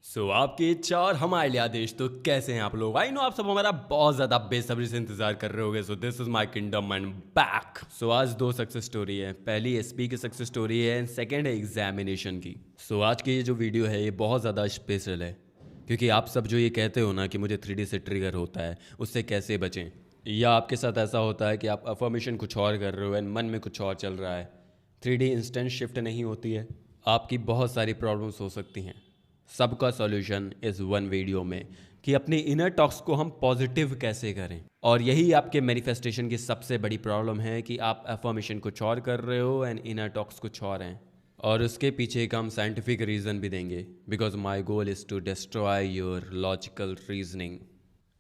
आपके चार हमारे आदेश तो कैसे हैं आप लोग। आई नो आप सब हमारा बहुत ज़्यादा बेसब्री से इंतजार कर रहे होगे। This is my kingdom and back. आज दो सक्सेस स्टोरी है। पहली एसपी की सक्सेस स्टोरी है एंड सेकंड है एग्जामिनेशन की। आज की ये जो वीडियो है ये बहुत ज़्यादा स्पेशल है क्योंकि आप सब जो ये कहते हो ना कि मुझे 3D से ट्रिगर होता है, उससे कैसे बचें। या आपके साथ ऐसा होता है कि आप अफर्मेशन कुछ और कर रहे हो एंड मन में कुछ और चल रहा है। 3D इंस्टेंट शिफ्ट नहीं होती है। आपकी बहुत सारी प्रॉब्लम्स हो सकती हैं। सबका सॉल्यूशन इस वन वीडियो में कि अपने इनर टॉक्स को हम पॉजिटिव कैसे करें। और यही आपके मैनिफेस्टेशन की सबसे बड़ी प्रॉब्लम है कि आप अफर्मेशन कुछ और कर रहे हो एंड इनर टॉक्स कुछ और हैं। और उसके पीछे का हम साइंटिफिक रीज़न भी देंगे because my goal is to destroy your logical reasoning.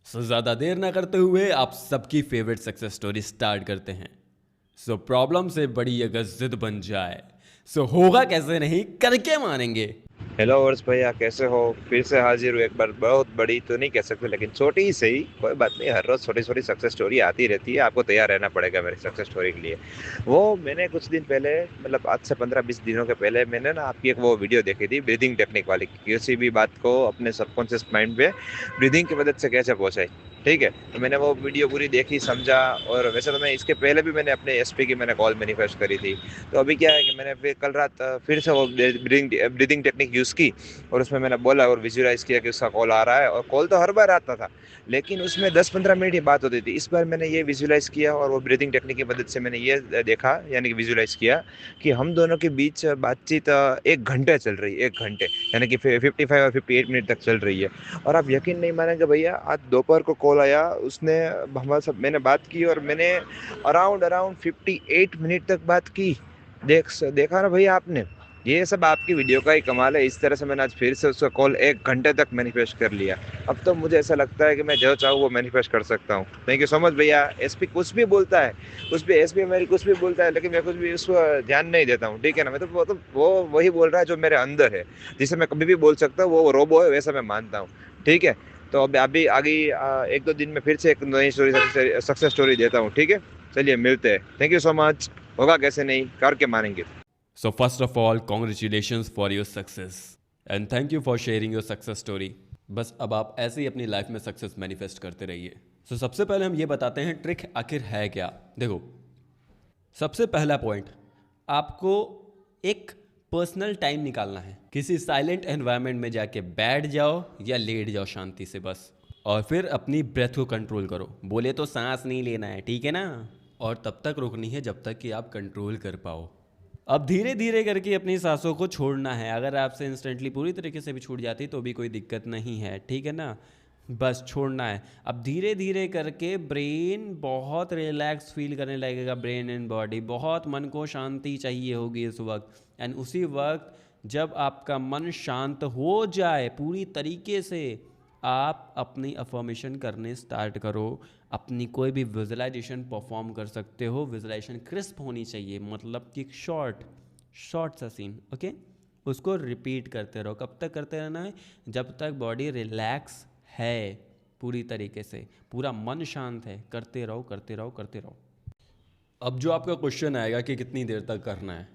ज़्यादा देर ना करते हुए आप सबकी फेवरेट सक्सेस स्टोरी स्टार्ट करते हैं। प्रॉब्लम से बड़ी अगर जिद बन जाए होगा कैसे नहीं, करके मानेंगे। हेलो वर्ष भैया, कैसे हो? फिर से हाजिर हूँ एक बार। बहुत बड़ी तो नहीं कह सकते लेकिन छोटी ही सही, कोई बात नहीं। हर रोज छोटी छोटी सक्सेस स्टोरी आती रहती है, आपको तैयार रहना पड़ेगा मेरी सक्सेस स्टोरी के लिए। वो मैंने कुछ दिन पहले, मतलब आज से 15-20 दिनों के पहले, मैंने ना आपकी एक वो वीडियो देखी थी ब्रीदिंग टेक्निक वाली। किसी भी बात को अपने सबकॉन्शियस माइंड पे ब्रीदिंग की मदद से कैसे पहुंचाई। ठीक है, तो मैंने वो वीडियो पूरी देखी, समझा। और वैसे तो मैं इसके पहले भी मैंने अपने एसपी की मैंने कॉल मैनिफेस्ट करी थी। तो अभी क्या है कि मैंने फिर कल रात फिर से वो ब्रीदिंग टेक्निक यूज़ की और उसमें मैंने बोला और विजुअलाइज किया कि उसका कॉल आ रहा है। और कॉल तो हर बार आता था लेकिन उसमें 10-15 मिनट ही बात होती थी। इस बार मैंने ये विजुअलाइज किया और वो ब्रीदिंग टेक्निक की मदद से मैंने ये देखा, यानी कि विजुअलाइज किया कि हम दोनों के बीच बातचीत 1 घंटे चल रही है। 1 घंटे यानी कि 55 और 58 मिनट तक चल रही है। और आप यकीन नहीं मानेंगे भैया, आज दोपहर को कॉल आया, उसने हमारे सब मैंने बात की और मैंने अराउंड अराउंड 58 मिनट तक बात की। देखा ना भैया आपने, ये सब आपकी वीडियो का ही कमाल है। इस तरह से मैंने आज फिर से उसका कॉल 1 घंटे तक मैनिफेस्ट कर लिया। अब तो मुझे ऐसा लगता है कि मैं जो चाहूँ वो मैनिफेस्ट कर सकता हूँ। थैंक यू सो मच भैया। एसपी कुछ भी बोलता है, उस पर एसपी मेरी कुछ भी बोलता है लेकिन मैं कुछ भी उसको ध्यान नहीं देता हूँ। ठीक है ना, मैं वो वही बोल रहा है जो मेरे अंदर है, जिसे मैं कभी भी बोल सकता हूँ। वो रोबो है, वैसा मैं मानता हूँ। ठीक है, तो अब अभी आगे 1-2 दिन में फिर से एक नई स्टोरी, सक्सेस स्टोरी देता हूँ। ठीक है, चलिए मिलते हैं। Thank you so much. होगा कैसे नहीं, करके मानेंगे। First of all congratulations for your success and thank you for sharing your success story. बस अब आप ऐसे ही अपनी लाइफ में सक्सेस मैनिफेस्ट करते रहिए। सबसे पहले हम ये बताते हैं ट्रिक आखिर है क्या। देखो, सबसे पहला पॉइंट, आपको एक पर्सनल टाइम निकालना है। किसी साइलेंट एनवायरनमेंट में जाके बैठ जाओ या लेट जाओ शांति से बस, और फिर अपनी ब्रेथ को कंट्रोल करो। बोले तो सांस नहीं लेना है, ठीक है ना। और तब तक रोकनी है जब तक कि आप कंट्रोल कर पाओ। अब धीरे धीरे करके अपनी सांसों को छोड़ना है। अगर आपसे इंस्टेंटली पूरी तरीके से भी छूट जाती तो भी कोई दिक्कत नहीं है, ठीक है ना। बस छोड़ना है। अब धीरे धीरे करके ब्रेन बहुत रिलैक्स फील करने लगेगा। ब्रेन एंड बॉडी, बहुत मन को शांति चाहिए होगी इस वक्त। एंड उसी वक्त जब आपका मन शांत हो जाए पूरी तरीके से, आप अपनी अफर्मेशन करने स्टार्ट करो। अपनी कोई भी विजुअलाइजेशन परफॉर्म कर सकते हो। विजुअलाइजेशन क्रिस्प होनी चाहिए, मतलब कि शॉर्ट सा सीन, ओके। उसको रिपीट करते रहो। कब तक करते रहना है? जब तक बॉडी रिलैक्स है पूरी तरीके से, पूरा मन शांत है। करते रहो करते रहो करते रहो। अब जो आपका क्वेश्चन आएगा कि कितनी देर तक करना है,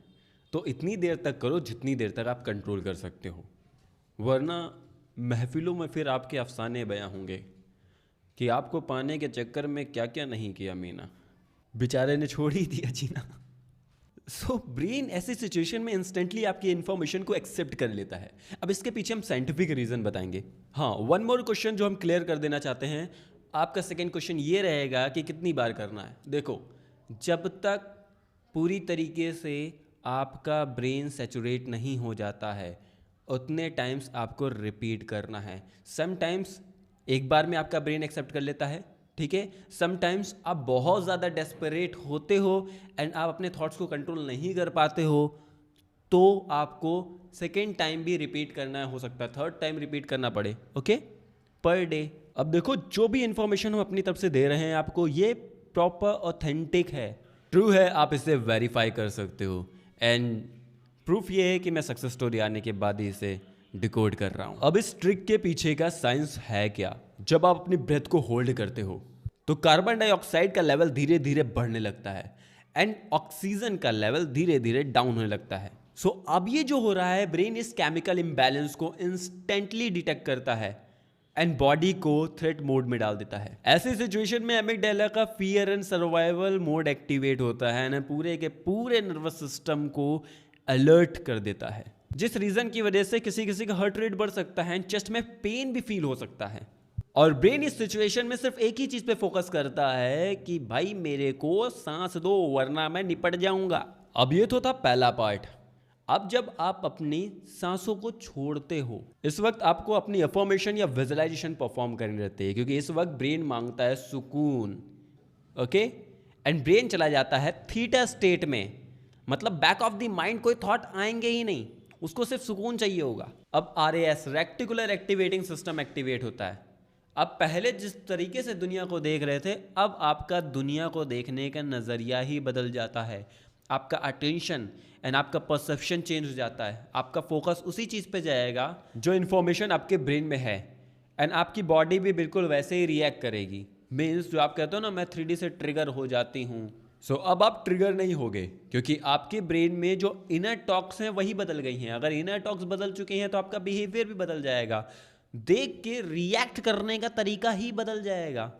तो इतनी देर तक करो जितनी देर तक आप कंट्रोल कर सकते हो, वरना महफिलों में फिर आपके अफसाने बयां होंगे कि आपको पाने के चक्कर में क्या क्या नहीं किया मीना, बेचारे ने छोड़ ही दिया जीना। ब्रेन ऐसी सिचुएशन में इंस्टेंटली आपकी इन्फॉर्मेशन को एक्सेप्ट कर लेता है। अब इसके पीछे हम साइंटिफिक रीज़न बताएंगे। हाँ, वन मोर क्वेश्चन जो हम क्लियर कर देना चाहते हैं। आपका सेकेंड क्वेश्चन ये रहेगा कि कितनी बार करना है। देखो, जब तक पूरी तरीके से आपका ब्रेन सैचुरेट नहीं हो जाता है उतने टाइम्स आपको रिपीट करना है। समटाइम्स एक बार में आपका ब्रेन एक्सेप्ट कर लेता है, ठीक है। समटाइम्स आप बहुत ज़्यादा डेस्परेट होते हो एंड आप अपने थॉट्स को कंट्रोल नहीं कर पाते हो, तो आपको सेकेंड टाइम भी रिपीट करना हो सकता है, थर्ड टाइम रिपीट करना पड़े, ओके, पर डे। अब देखो, जो भी इंफॉर्मेशन हम अपनी तरफ से दे रहे हैं आपको, ये प्रॉपर ऑथेंटिक है, ट्रू है। आप इसे वेरीफाई कर सकते हो। एंड प्रूफ ये है कि मैं सक्सेस स्टोरी आने के बाद ही इसे डिकोड कर रहा हूँ। अब इस ट्रिक के पीछे का साइंस है क्या। जब आप अपनी ब्रेथ को होल्ड करते हो तो कार्बन डाइऑक्साइड का लेवल धीरे धीरे बढ़ने लगता है एंड ऑक्सीजन का लेवल धीरे धीरे डाउन होने लगता है। सो अब ये जो हो रहा है, ब्रेन इस केमिकल इम्बैलेंस को इंस्टेंटली डिटेक्ट करता है एंड बॉडी को थ्रेट मोड में डाल देता है। ऐसी सिचुएशन में एमिगडाला का fear and survival mode activate होता है ना, पूरे के पूरे नर्वस सिस्टम को अलर्ट कर देता है, जिस रीजन की वजह से किसी किसी का हार्ट रेट बढ़ सकता है, चेस्ट में पेन भी फील हो सकता है। और ब्रेन इस सिचुएशन में सिर्फ एक ही चीज पे फोकस करता है कि भाई मेरे को सांस दो वरना मैं निपट जाऊंगा। अब ये तो था पहला पार्ट। अब जब आप अपनी सांसों को छोड़ते हो, इस वक्त आपको अपनी अफर्मेशन या विजुअलाइजेशन परफॉर्म करनी रहती है, क्योंकि इस वक्त ब्रेन मांगता है सुकून। ओके, एंड ब्रेन चला जाता है थीटा स्टेट में, मतलब बैक ऑफ द माइंड कोई थॉट आएंगे ही नहीं, उसको सिर्फ सुकून चाहिए होगा। अब RAS reticular activating system activate होता है। अब पहले जिस तरीके से दुनिया को देख रहे थे, अब आपका दुनिया को देखने का नज़रिया ही बदल जाता है। आपका अटेंशन एंड आपका परसेप्शन चेंज हो जाता है। आपका फोकस उसी चीज़ पे जाएगा जो इन्फॉर्मेशन आपके ब्रेन में है, एंड आपकी बॉडी भी बिल्कुल वैसे ही रिएक्ट करेगी। मीन्स जो आप कहते हो ना, मैं 3D से ट्रिगर हो जाती हूँ, सो अब आप ट्रिगर नहीं होगे, क्योंकि आपके ब्रेन में जो इनर टॉक्स हैं वही बदल गई हैं। अगर इनर टॉक्स बदल चुके हैं तो आपका बिहेवियर भी बदल जाएगा, देख के रिएक्ट करने का तरीका ही बदल जाएगा।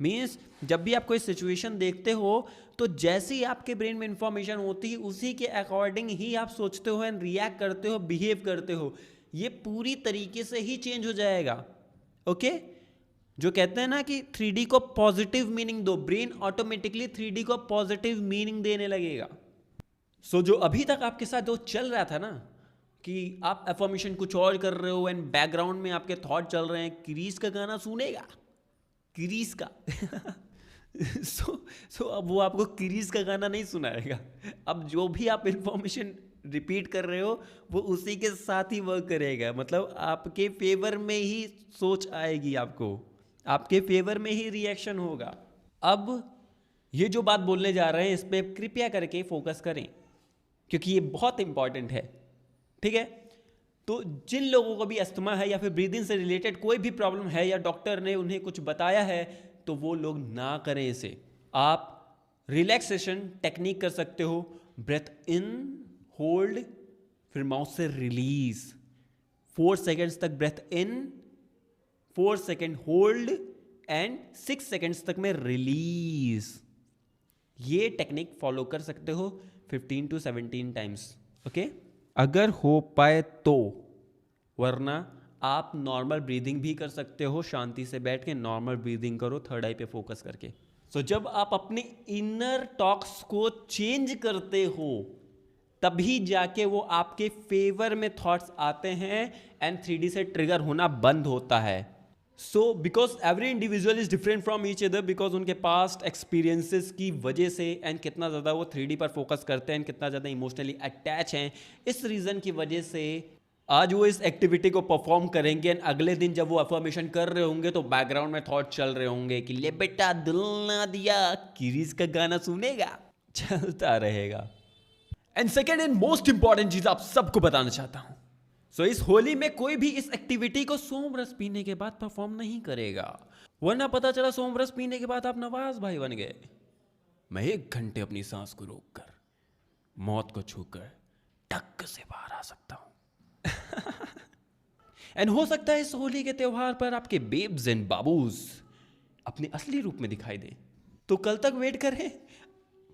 मीन्स जब भी आप कोई सिचुएशन देखते हो तो जैसे ही आपके ब्रेन में इंफॉर्मेशन होती है उसी के अकॉर्डिंग ही आप सोचते हो एंड रिएक्ट करते हो, बिहेव करते हो। ये पूरी तरीके से ही चेंज हो जाएगा। ओके, जो कहते हैं ना कि 3D को पॉजिटिव मीनिंग दो, ब्रेन ऑटोमेटिकली 3D को पॉजिटिव मीनिंग देने लगेगा। सो जो अभी तक आपके साथ जो चल रहा था ना, कि आप अफर्मेशन कुछ और कर रहे हो एंड बैकग्राउंड में आपके थॉट चल रहे हैं, क्रीज का गाना सुनेगा, क्रीज का सो अब वो आपको क्रीज का गाना नहीं सुनाएगा। अब जो भी आप इंफॉर्मेशन रिपीट कर रहे हो वो उसी के साथ ही वर्क करेगा, मतलब आपके फेवर में ही सोच आएगी, आपके फेवर में ही रिएक्शन होगा। अब ये जो बात बोलने जा रहे हैं इस पे कृपया करके फोकस करें, क्योंकि ये बहुत इंपॉर्टेंट है। ठीक है, तो जिन लोगों को भी अस्थमा है या फिर ब्रीदिंग से रिलेटेड कोई भी प्रॉब्लम है या डॉक्टर ने उन्हें कुछ बताया है, तो वो लोग ना करें इसे। आप रिलैक्सेशन टेक्निक कर सकते हो, ब्रेथ इन, होल्ड, फिर माउथ से रिलीज 4 सेकेंड्स तक breathe in, 4 second hold and 6 seconds तक में रिलीज। ये टेक्निक फॉलो कर सकते हो 15 to 17 टाइम्स। ओके, अगर हो पाए तो, वरना आप नॉर्मल ब्रीदिंग भी कर सकते हो। शांति से बैठ के नॉर्मल ब्रीदिंग करो, थर्ड आई पे फोकस करके। सो जब आप अपने इनर टॉक्स को चेंज करते हो तभी जाके वो आपके फेवर में थॉट्स आते हैं एंड 3D से ट्रिगर होना बंद होता है। So because every individual is different from each other, because उनके पास्ट एक्सपीरियंसेस की वजह से एंड कितना ज़्यादा वो 3D पर फोकस करते हैं, कितना ज़्यादा इमोशनली अटैच हैं, इस रीज़न की वजह से आज वो इस एक्टिविटी को परफॉर्म करेंगे एंड अगले दिन जब वो अफर्मेशन कर रहे होंगे तो बैकग्राउंड में थॉट चल रहे होंगे कि ले बेटा दिल ना दिया, किरीज का गाना सुनेगा, चलता रहेगा। And second and most important चीज आप सबको बताना चाहता हूं, सो इस होली में कोई भी इस एक्टिविटी को सोमरस पीने के बाद परफॉर्म नहीं करेगा, वरना पता चला सोमरस पीने के बाद आप नवाज भाई बन गए। मैं 1 घंटे अपनी सांस को रोककर मौत को छूकर टक से बाहर आ सकता हूं। एंड हो सकता है इस होली के त्योहार पर आपके बेब्स एंड बाबूज अपने असली रूप में दिखाई दें, तो कल तक वेट करें,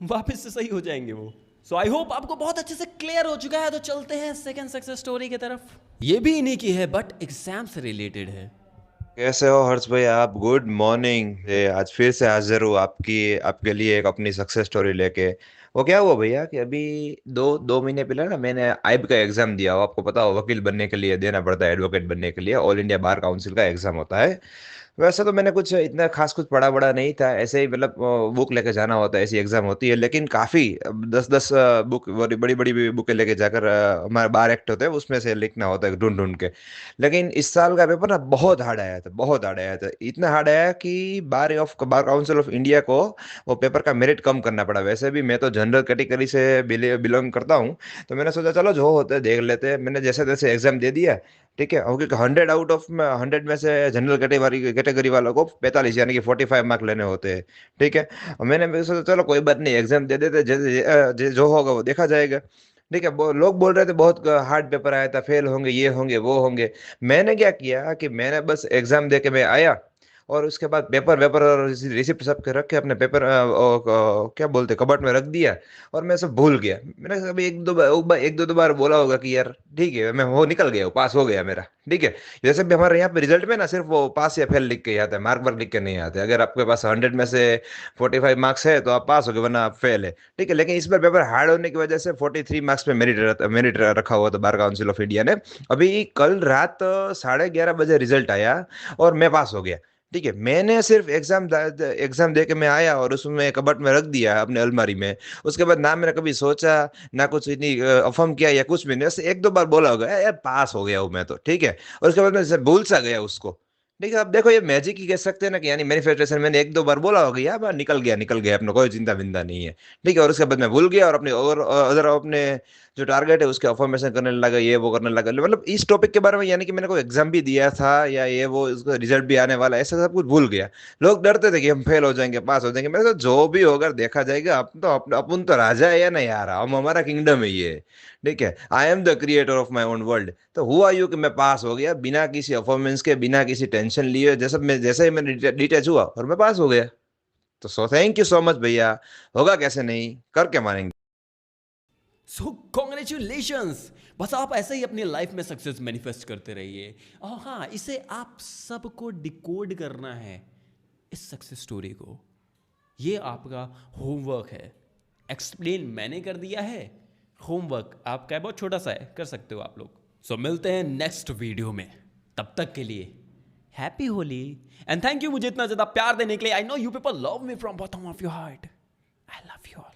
वापस से सही हो जाएंगे वो। सो आई होप आपको बहुत अच्छे से क्लियर हो चुका है। तो चलते हैं सेकंड सक्सेस स्टोरी की तरफ। ये भी इन्हीं की है बट एग्जाम से रिलेटेड है। कैसे हो हर्ष भाई आप? Good morning. आज फिर से हाजिर हूँ आपके लिए एक अपनी सक्सेस स्टोरी लेके। वो क्या हुआ भैया कि अभी दो महीने पहले ना मैंने आइब का एग्जाम दिया। आपको पता हो वकील बनने के लिए देना पड़ता है, एडवोकेट बनने के लिए ऑल इंडिया बार काउंसिल का एग्जाम होता है। वैसे तो मैंने कुछ इतना खास कुछ पढ़ा बड़ा नहीं था, ऐसे ही मतलब बुक लेके जाना होता है, ऐसी एग्जाम होती है। लेकिन काफी 10-10 बुक बड़ी बड़ी बुकें लेके जाकर हमारे बार एक्ट होते हैं उसमें से लिखना होता है ढूंढ ढूंढ के। लेकिन इस साल का पेपर ना बहुत हार्ड आया था, बहुत हार्ड आया था, इतना हार्ड आया कि बार काउंसिल ऑफ इंडिया को वो पेपर का मेरिट कम करना पड़ा। वैसे भी मैं तो जनरल कैटेगरी से बिलोंग करता हूँ, तो मैंने सोचा चलो जो होता है देख लेते हैं। मैंने जैसे तैसे एग्जाम दे दिया, ठीक है। क्योंकि 100 आउट ऑफ 100 में से जनरल कैटेगरी वालों को 45 यानी कि 45 मार्क लेने होते हैं, ठीक है। और मैंने सोचा चलो कोई बात नहीं एग्जाम दे देते, जो होगा वो देखा जाएगा। ठीक है, लोग बोल रहे थे बहुत हार्ड पेपर आया था, फेल होंगे, ये होंगे, वो होंगे। मैंने क्या किया कि मैंने बस एग्जाम दे के मैं आया, और उसके बाद पेपर वेपर और रिसिप्ट सब के रख के अपने पेपर क्या बोलते कबर्ड में रख दिया, और मैं सब भूल गया। मैंने कभी एक दो बार बोला होगा कि यार ठीक है, मैं वो निकल गया, पास हो गया मेरा, ठीक है। जैसे भी हमारे यहाँ पे रिजल्ट में ना सिर्फ वो पास या फेल लिख के ही आता है, मार्क वर्क लिख के नहीं आते। अगर आपके पास 100 में से 45 मार्क्स है तो आप पास हो गए, वरना आप फेल है, ठीक है। लेकिन इस बार पेपर हार्ड होने की वजह से 43 मार्क्स पे मेरिट रखा हुआ था बार काउंसिल ऑफ इंडिया ने। अभी कल रात 11:30 बजे रिजल्ट आया और मैं पास हो गया, ठीक है। मैंने सिर्फ एग्जाम दे के मैं आया और उसमें कबर्ड में रख दिया अपने अलमारी में। उसके बाद ना मैंने कभी सोचा, ना कुछ इतनी अफर्म किया या कुछ भी नहीं, बस एक दो बार बोला होगा यार पास हो गया हूँ मैं तो, ठीक है। और उसके बाद मैं जैसे भूल सा गया उसको, ठीक है। अब देखो ये मैजिक ही कह सकते हैं ना, कि यानी मैनिफेस्टेशन, मैंने एक दो बार बोला होगा यार बा, निकल गया अपना, कोई चिंता विंता नहीं है, ठीक है। और उसके बाद मैं भूल गया और अपने और अदर अपने जो टारगेट है उसके अफर्मेशन करने लगा, ये वो करने लगा, मतलब इस टॉपिक के बारे में, यानी कि मैंने कोई एग्जाम भी दिया था या ये वो इसका रिजल्ट भी आने वाला है, ऐसा सब कुछ भूल गया। लोग डरते थे कि हम फेल हो जाएंगे, पास हो जाएंगे। मैंने तो जो भी होगा देखा जाएगा, अपन तो राजा है या नहीं यार, हम हमारा किंगडम है ये, ठीक है। I am the creator of my own world. तो हुआ यूं कि मैं पास हो गया बिना किसी परफॉर्मेंस के, बिना किसी टेंशन लिए, जैसे ही मैंने डिटैच हुआ और मैं पास हो गया। तो थैंक यू सो मच भैया। होगा कैसे नहीं, करके मानेंगे। सो कॉन्ग्रेचुलेशंस। बस आप ऐसे ही अपनी लाइफ में सक्सेस मैनिफेस्ट करते रहिए। और हाँ, इसे आप सबको डिकोड करना है, इस सक्सेस स्टोरी को। ये आपका होमवर्क है। एक्सप्लेन मैंने कर दिया है, होमवर्क आपका है, बहुत छोटा सा है, कर सकते हो आप लोग। सो मिलते हैं नेक्स्ट वीडियो में, तब तक के लिए happy Holi and thank you मुझे इतना ज़्यादा प्यार देने के लिए। I know you people love me from bottom of your heart. I love you all.